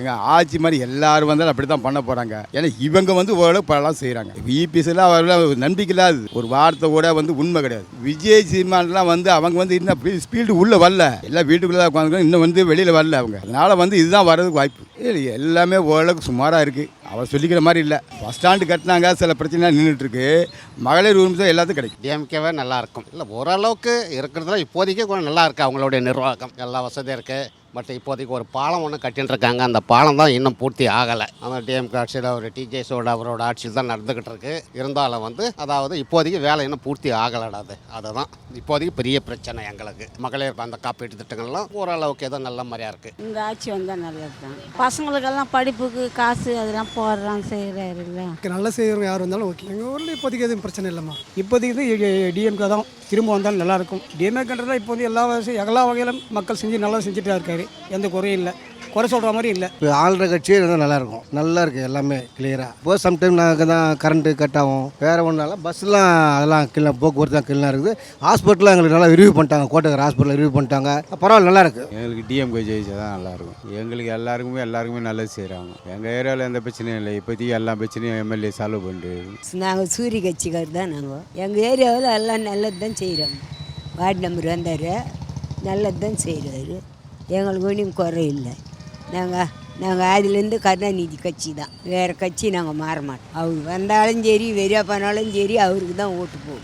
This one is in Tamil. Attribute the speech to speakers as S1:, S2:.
S1: எங்கள் ஆட்சி மாதிரி எல்லாரும் வந்தாலும் அப்படி தான் பண்ண போகிறாங்க. ஏன்னா இவங்க வந்து ஓரளவு பலாம் செய்கிறாங்க. விபிஎஸ்லாம் அவர்கள் நம்பிக்கை இல்லாது ஒரு வார்த்தை கூட வந்து உண்மை கிடையாது. விஜய் சீமான்லாம் வந்து அவங்க வந்து இன்னும் ஸ்பீடு உள்ளே வரல, எல்லாம் வீட்டுக்குள்ளே தான் உட்காந்து இன்னும் வந்து வெளியில் வரல அவங்க. அதனால் வந்து இதுதான் வர்றதுக்கு வாய்ப்பு. எல்லாமே ஓரளவுக்கு சுமாராக இருக்குது. அவர் சொல்லிக்கிற மாதிரி இல்லை. பஸ் ஸ்டாண்டு கட்டினாங்க, சில பிரச்சனை நின்றுட்டுருக்கு. மகளிர் உரிமை எல்லாத்துக்கும் கிடைக்கும்.
S2: டிஎம்கேவே நல்லாயிருக்கும். இல்லை ஓரளவுக்கு இருக்கிறதுல இப்போதைக்கு கொஞ்சம் நல்லா இருக்குது. அவங்களுடைய நிர்வாகம் எல்லா வசதியும் இருக்குது. பட் இப்போதைக்கு ஒரு பாலம் ஒன்று கட்டின்னு இருக்காங்க. அந்த பாலம் தான் இன்னும் பூர்த்தி ஆகலை. அந்த டிஎம்கே ஆட்சியில் ஒரு டிஜேஸோட அவரோட ஆட்சியில் தான் நடந்துக்கிட்டு இருக்கு. இருந்தாலும் வந்து அதாவது இப்போதைக்கு வேலை இன்னும் பூர்த்தி ஆகலைடாது. அதுதான் இப்போதைக்கு பெரிய பிரச்சனை எங்களுக்கு. மகளிர் அந்த காப்பீட்டு திட்டங்கள்லாம் ஓரளவுக்கு ஏதோ நல்ல மாதிரியாக இருக்குது.
S3: இந்த ஆட்சி வந்தால் நல்லது தான். பசங்களுக்கெல்லாம் படிப்புக்கு காசு அதெல்லாம் போடுறான் செய்கிறாரு இல்லை.
S4: நல்லா செய்கிறவங்க யார் வந்தாலும் ஓகே. எங்கள் ஊரில் இப்போதைக்கு எதுவும் பிரச்சனை இல்லைம்மா. இப்போதைக்கு டிஎம்கே தான் திரும்ப வந்தாலும் நல்லாயிருக்கும். டிஎம்கேன்றதான் இப்போ வந்து எல்லா வகையிலும் மக்கள் செஞ்சு நல்லா செஞ்சுட்டு இருக்காரு. எந்த குறையும் இல்லை, குறை சொல்கிற மாதிரி இல்லை.
S5: இப்போ ஆள்ற கட்சியே நல்லாயிருக்கும். நல்லா இருக்குது எல்லாமே கிளியராக. இப்போ சம்டைம் நாங்கள் தான் கரண்ட்டு கட் ஆகும், வேறு ஒன்றால பஸ்லாம் அதெல்லாம் கிளீனாக போக்குவரத்து தான் கிளீனாக இருக்குது. ஹாஸ்பிட்டலில் எங்களுக்கு நல்லா ரிவ்யூ பண்ணிட்டாங்க. கோட்டகர் ஹாஸ்பிட்டலில் ரிவ்யூ பண்ணிட்டாங்க. பரவாயில்ல, நல்லா இருக்குது.
S6: எங்களுக்கு டிஎம்கே ஜெயிச்சா தான் நல்லாயிருக்கும். எங்களுக்கு எல்லாருக்குமே நல்லது செய்கிறாங்க. எங்கள் ஏரியாவில் எந்த பிரச்சனையும் இல்லை. இப்போதைக்கு எல்லா பிரச்சனையும் எம்எல்ஏ சால்வ் பண்ணிட்டு.
S3: நாங்கள் சூரிய கட்சிக்கார் தான். நாங்கள் எங்கள் ஏரியாவில் எல்லாம் நல்லது தான் செய்கிறோம். வார்டு நம்பர் வந்தார், நல்லது தான் செய்கிறாரு. எங்களுக்கு ஒன்றும் குறை இல்லை. நாங்கள் அதுலேருந்து கருணாநிதி கட்சி தான். வேறு கட்சி நாங்கள் மாற மாட்டோம். அவர் வந்தாலும் சரி, வெறியா பண்ணாலும் சரி, அவருக்கு தான் ஓட்டு போகும்.